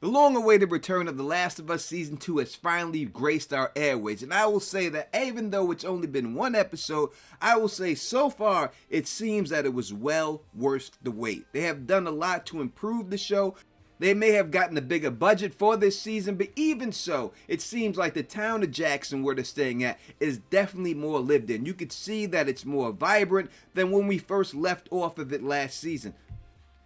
The long-awaited return of The Last of Us Season 2 has finally graced our airways, and I will say that even though it's only been one episode, I will say so far it seems that it was well worth the wait. They have done a lot to improve the show. They may have gotten a bigger budget for this season, but even so, it seems like the town of Jackson where they're staying at is definitely more lived in. You could see that it's more vibrant than when we first left off of it last season.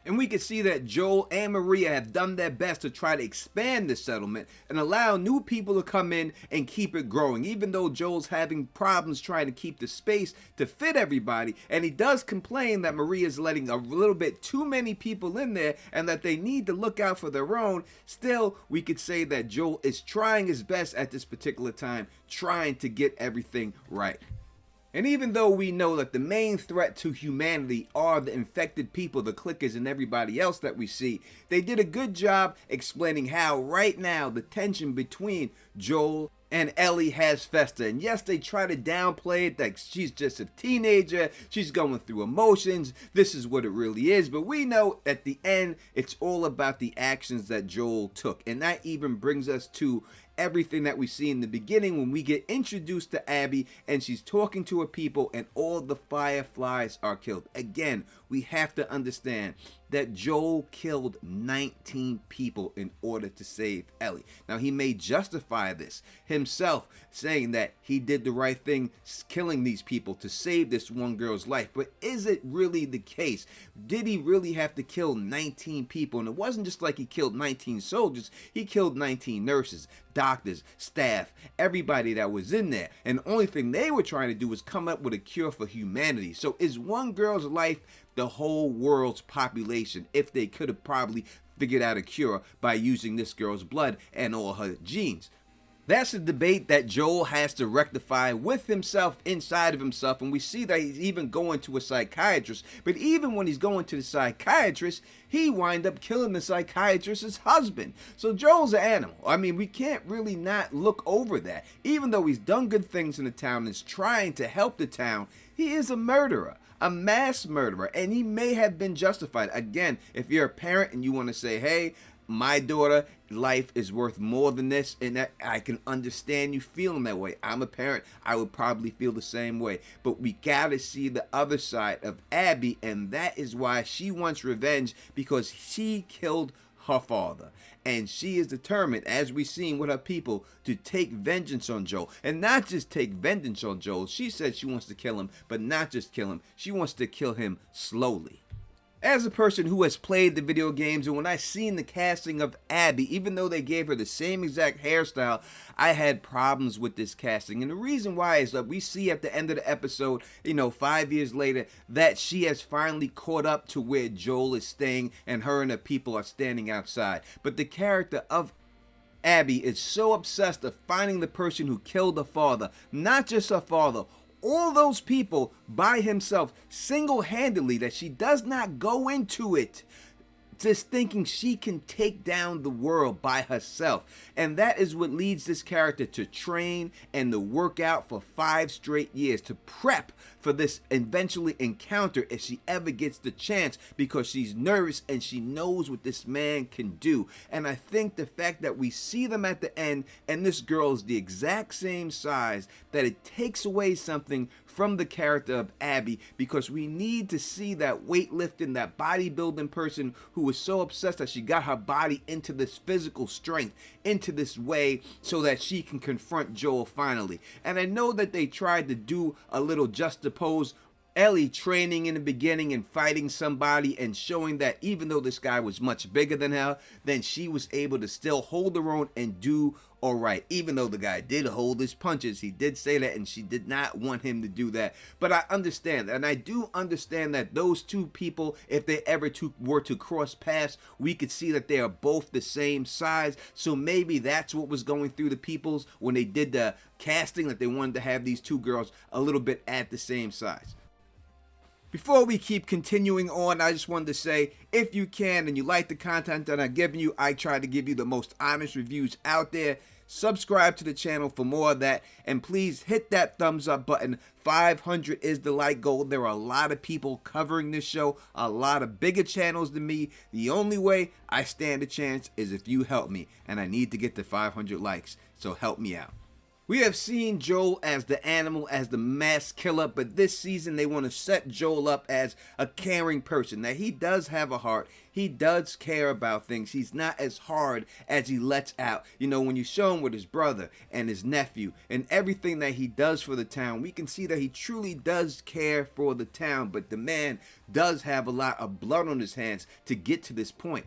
And we can see that Joel and Maria have done their best to try to expand the settlement and allow new people to come in and keep it growing, even though Joel's having problems trying to keep the space to fit everybody. And he does complain that Maria's letting a little bit too many people in there and that they need to look out for their own. Still, we could say that Joel is trying his best at this particular time, trying to get everything right. And even though we know that the main threat to humanity are the infected people, the clickers, and everybody else that we see, they did a good job explaining how right now the tension between Joel and Ellie has festered. And yes, they try to downplay it, that she's just a teenager, she's going through emotions, this is what it really is. But we know at the end, it's all about the actions that Joel took. And that even brings us to everything that we see in the beginning when we get introduced to Abby and she's talking to her people and all the fireflies are killed. Again, we have to understand that Joel killed 19 people in order to save Ellie. Now, he may justify this himself, saying that he did the right thing killing these people to save this one girl's life, but is it really the case? Did he really have to kill 19 people? And it wasn't just like he killed 19 soldiers, he killed 19 nurses, doctors, staff, everybody that was in there. And the only thing they were trying to do was come up with a cure for humanity. So is one girl's life the whole world's population if they could have probably figured out a cure by using this girl's blood and all her genes? That's a debate that Joel has to rectify with himself, inside of himself, and we see that he's even going to a psychiatrist. But even when he's going to the psychiatrist, he wind up killing the psychiatrist's husband. So Joel's an animal. I mean, we can't really not look over that. Even though he's done good things in the town and is trying to help the town, he is a murderer. A mass murderer, and he may have been justified. Again, if you're a parent and you want to say, hey, my daughter life is worth more than this, and that I can understand you feeling that way. I'm a parent, I would probably feel the same way. But we gotta see the other side of Abby, and that is why she wants revenge, because she killed her father, and she is determined, as we've seen with her people, to take vengeance on Joel. And not just take vengeance on Joel, she said she wants to kill him, but not just kill him, she wants to kill him slowly. As a person who has played the video games, and when I seen the casting of Abby, even though they gave her the same exact hairstyle, I had problems with this casting. And the reason why is that we see at the end of the episode, 5 years later, that she has finally caught up to where Joel is staying and her and her people are standing outside. But the character of Abby is so obsessed of finding the person who killed her father, not just her father, all those people by himself, single-handedly, that she does not go into it just thinking she can take down the world by herself. And that is what leads this character to train and to work out for 5 straight years, to prep for this eventually encounter if she ever gets the chance, because she's nervous and she knows what this man can do. And I think the fact that we see them at the end and this girl is the exact same size, that it takes away something from the character of Abby, because we need to see that weightlifting, that bodybuilding person who was so obsessed that she got her body into this physical strength, into this way, so that she can confront Joel finally. And I know that they tried to do a little juxtapose Ellie training in the beginning and fighting somebody and showing that even though this guy was much bigger than her, then she was able to still hold her own and do all right. Even though the guy did hold his punches, he did say that, and she did not want him to do that. But I understand, and I do understand that those two people, if they ever were to cross paths, we could see that they are both the same size. So maybe that's what was going through the peoples when they did the casting, that they wanted to have these two girls a little bit at the same size. Before we keep continuing on, I just wanted to say, if you can and you like the content that I'm giving you, I try to give you the most honest reviews out there. Subscribe to the channel for more of that, and please hit that thumbs up button. 500 is the like goal. There are a lot of people covering this show, a lot of bigger channels than me. The only way I stand a chance is if you help me, and I need to get to 500 likes, so help me out. We have seen Joel as the animal, as the mass killer, but this season they want to set Joel up as a caring person. Now, he does have a heart. He does care about things. He's not as hard as he lets out. You know, when you show him with his brother and his nephew and everything that he does for the town, we can see that he truly does care for the town, but the man does have a lot of blood on his hands to get to this point.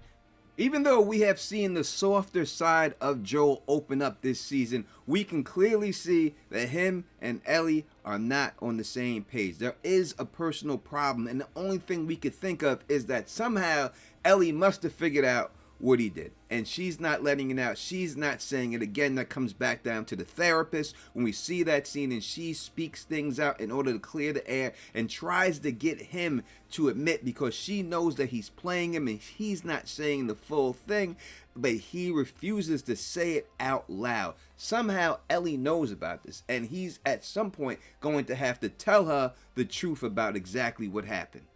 Even though we have seen the softer side of Joel open up this season, we can clearly see that him and Ellie are not on the same page. There is a personal problem, and the only thing we could think of is that somehow Ellie must have figured out what he did, and she's not letting it out. She's not saying it. Again, that comes back down to the therapist when we see that scene and she speaks things out in order to clear the air and tries to get him to admit, because she knows that he's playing him and he's not saying the full thing, but he refuses to say it out loud. Somehow Ellie knows about this, and he's at some point going to have to tell her the truth about exactly what happened.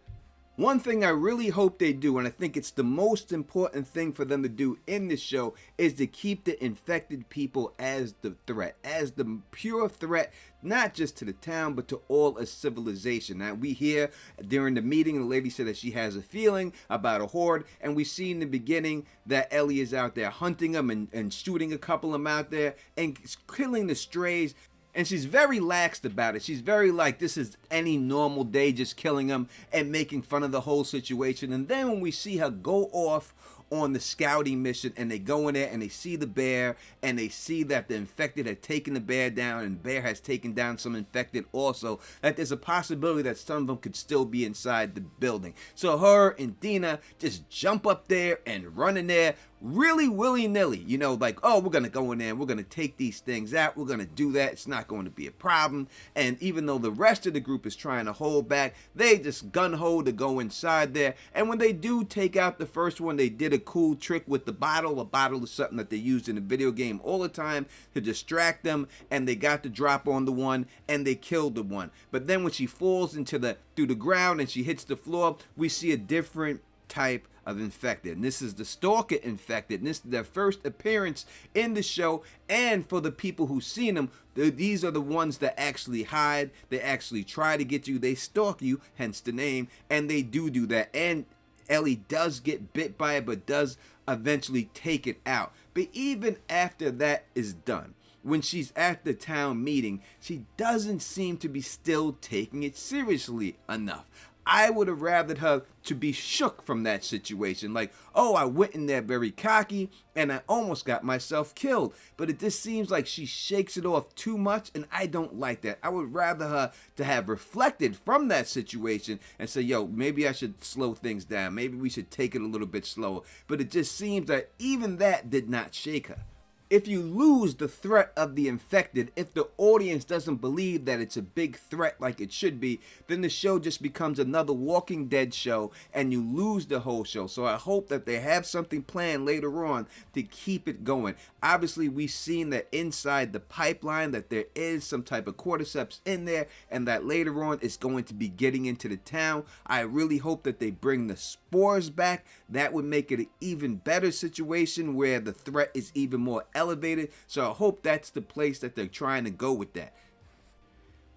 One thing I really hope they do, and I think it's the most important thing for them to do in this show, is to keep the infected people as the threat, as the pure threat, not just to the town, but to all of civilization. Now, we hear during the meeting, the lady said that she has a feeling about a horde, and we see in the beginning that Ellie is out there hunting them and shooting a couple of them out there and killing the strays. And she's very laxed about it. She's very like, this is any normal day, just killing them and making fun of the whole situation. And then when we see her go off on the scouting mission and they go in there and they see the bear and they see that the infected had taken the bear down and the bear has taken down some infected also, that there's a possibility that some of them could still be inside the building. So her and Dina just jump up there and run in there really willy-nilly, you know, like, oh, we're gonna go in there and we're gonna take these things out, we're gonna do that, it's not going to be a problem. And even though the rest of the group is trying to hold back, they just gun-ho to go inside there. And when they do take out the first one, they did a cool trick with the bottle. A bottle is something that they use in the video game all the time to distract them, and they got the drop on the one and they killed the one. But then when she falls through the ground and she hits the floor, we see a different type of infected, and this is the stalker infected, and this is their first appearance in the show. And for the people who've seen them, these are the ones that actually hide, they actually try to get you, they stalk you, hence the name, and they do that. And Ellie does get bit by it, but does eventually take it out. But even after that is done, when she's at the town meeting, she doesn't seem to be still taking it seriously enough. I would have rathered her to be shook from that situation. Like, oh, I went in there very cocky and I almost got myself killed. But it just seems like she shakes it off too much, and I don't like that. I would rather her to have reflected from that situation and say, yo, maybe I should slow things down. Maybe we should take it a little bit slower. But it just seems that even that did not shake her. If you lose the threat of the infected, if the audience doesn't believe that it's a big threat like it should be, then the show just becomes another Walking Dead show and you lose the whole show. So I hope that they have something planned later on to keep it going. Obviously, we've seen that inside the pipeline that there is some type of cordyceps in there, and that later on it's going to be getting into the town. I really hope that they bring the spores back. That would make it an even better situation where the threat is even more elevated. So I hope that's the place that they're trying to go with that.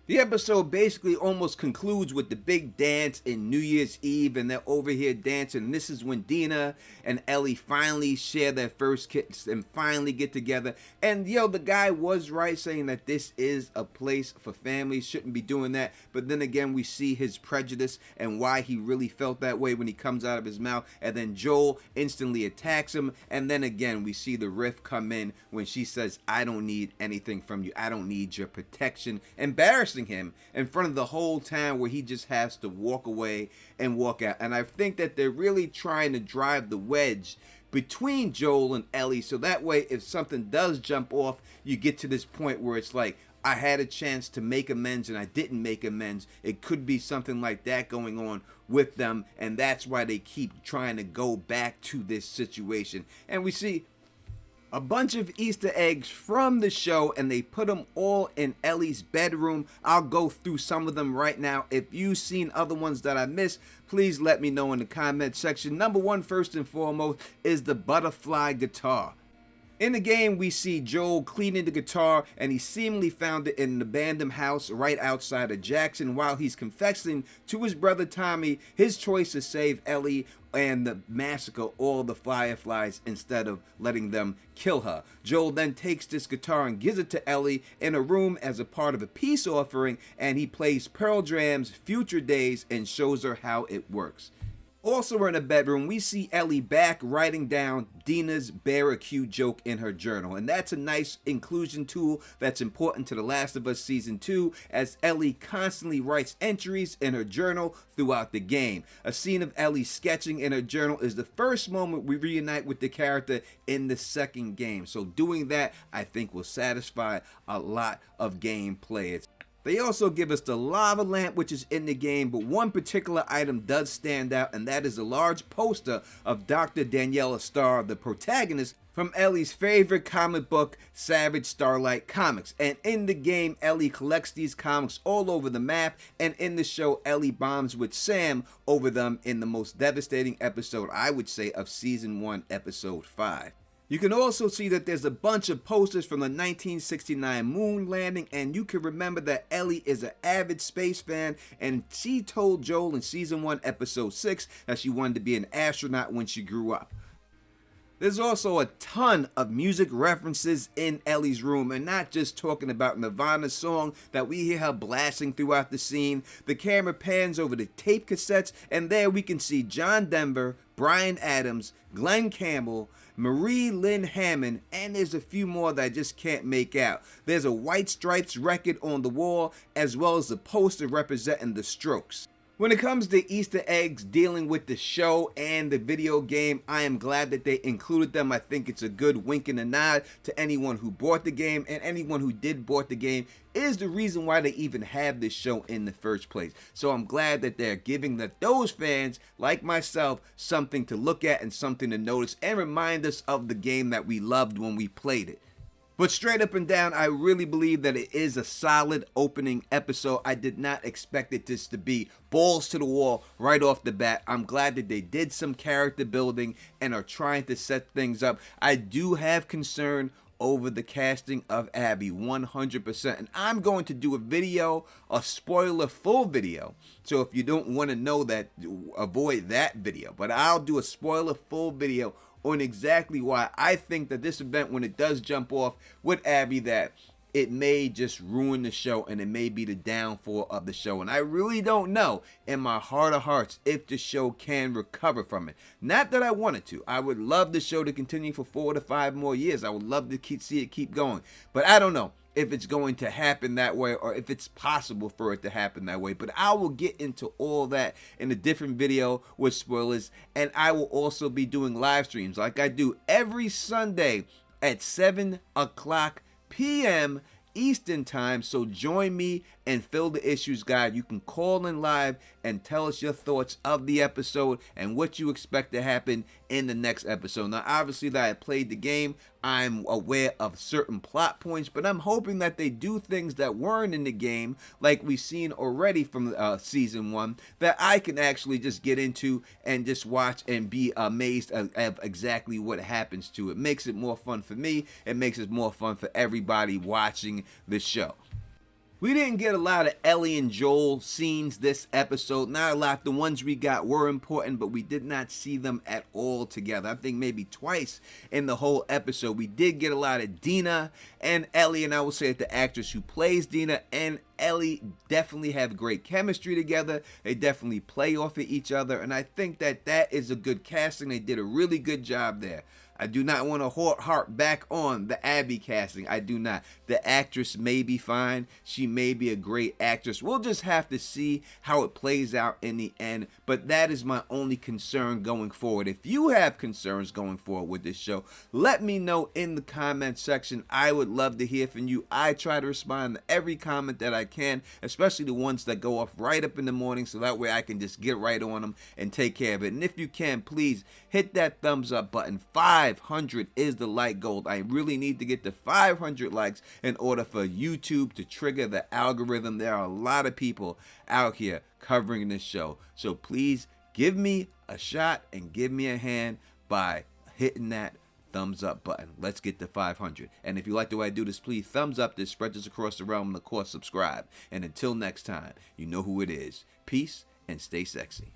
The episode basically almost concludes with the big dance in New Year's Eve, and they're over here dancing. And this is when Dina and Ellie finally share their first kiss and finally get together. And the guy was right saying that this is a place for families, shouldn't be doing that. But then again, we see his prejudice and why he really felt that way when he comes out of his mouth. And then Joel instantly attacks him. And then again, we see the rift come in when she says, I don't need anything from you. I don't need your protection. Embarrassing him in front of the whole town, where he just has to walk away and walk out. And I think that they're really trying to drive the wedge between Joel and Ellie, so that way if something does jump off, you get to this point where it's like, I had a chance to make amends and I didn't make amends. It could be something like that going on with them, and that's why they keep trying to go back to this situation. And we see a bunch of Easter eggs from the show, and they put them all in Ellie's bedroom. I'll go through some of them right now. If you've seen other ones that I missed, please let me know in the comment section. Number one, first and foremost, is the butterfly guitar. In the game, we see Joel cleaning the guitar, and he seemingly found it in an abandoned house right outside of Jackson while he's confessing to his brother Tommy his choice to save Ellie and the massacre all the fireflies instead of letting them kill her. Joel then takes this guitar and gives it to Ellie in a room as a part of a peace offering, and he plays Pearl Jam's Future Days and shows her how it works. Also in the bedroom, we see Ellie back writing down Dina's barracuda joke in her journal, and that's a nice inclusion tool that's important to The Last of Us Season 2, as Ellie constantly writes entries in her journal throughout the game. A scene of Ellie sketching in her journal is the first moment we reunite with the character in the second game, so doing that I think will satisfy a lot of game players. They also give us the lava lamp, which is in the game, but one particular item does stand out, and that is a large poster of Dr. Daniela Starr, the protagonist from Ellie's favorite comic book, Savage Starlight Comics. And in the game, Ellie collects these comics all over the map, and in the show, Ellie bonds with Sam over them in the most devastating episode, I would say, of Season 1, Episode 5. You can also see that there's a bunch of posters from the 1969 moon landing, and you can remember that Ellie is an avid space fan, and she told Joel in Season 1, Episode 6 that she wanted to be an astronaut when she grew up. There's also a ton of music references in Ellie's room, and not just talking about Nirvana's song that we hear her blasting throughout the scene. The camera pans over the tape cassettes, and there we can see John Denver, Bryan Adams, Glenn Campbell, Marie Lynn Hammond, and there's a few more that I just can't make out. There's a White Stripes record on the wall, as well as a poster representing the Strokes. When it comes to Easter eggs dealing with the show and the video game, I am glad that they included them. I think it's a good wink and a nod to anyone who bought the game, and anyone who did bought the game is the reason why they even have this show in the first place. So I'm glad that they're giving those fans, like myself, something to look at and something to notice and remind us of the game that we loved when we played it. But straight up and down, I really believe that it is a solid opening episode. I did not expect it just to be balls to the wall right off the bat. I'm glad that they did some character building and are trying to set things up. I do have concern over the casting of Abby 100%, and I'm going to do a video, a spoiler full video, so if you don't want to know that, avoid that video, but I'll do a spoiler full video on exactly why I think that this event, when it does jump off with Abby, that it may just ruin the show and it may be the downfall of the show. And I really don't know in my heart of hearts if the show can recover from it. Not that I wanted to. I would love the show to continue for 4 to 5 more years. I would love to see it keep going. But I don't know if it's going to happen that way or if it's possible for it to happen that way. But I will get into all that in a different video with spoilers. And I will also be doing live streams like I do every Sunday at 7 o'clock p.m. Eastern time. So join me and Fill the Issues Guide. You can call in live and tell us your thoughts of the episode and what you expect to happen in the next episode. Now, obviously that I played the game, I'm aware of certain plot points, but I'm hoping that they do things that weren't in the game, like we've seen already from Season 1, that I can actually just get into and just watch and be amazed at exactly what happens to it. Makes it more fun for me. It makes it more fun for everybody watching the show. We didn't get a lot of Ellie and Joel scenes this episode. Not a lot. The ones we got were important, but we did not see them at all together. I think maybe twice in the whole episode. We did get a lot of Dina and Ellie, and I will say that the actress who plays Dina and Ellie definitely have great chemistry together. They definitely play off of each other, and I think that that is a good casting. They did a really good job there. I do not want to harp back on the Abby casting. I do not. The actress may be fine. She may be a great actress. We'll just have to see how it plays out in the end. But that is my only concern going forward. If you have concerns going forward with this show, let me know in the comment section. I would love to hear from you. I try to respond to every comment that I can, especially the ones that go off right up in the morning, so that way I can just get right on them and take care of it. And if you can, please hit that thumbs up button. 500 is the like goal. I really need to get to 500 likes in order for YouTube to trigger the algorithm. There are a lot of people out here covering this show, so please give me a shot and give me a hand by hitting that thumbs up button. Let's get to 500. And if you like the way I do this, please thumbs up this, spread this across the realm, and of course subscribe. And until next time, you know who it is. Peace and stay sexy.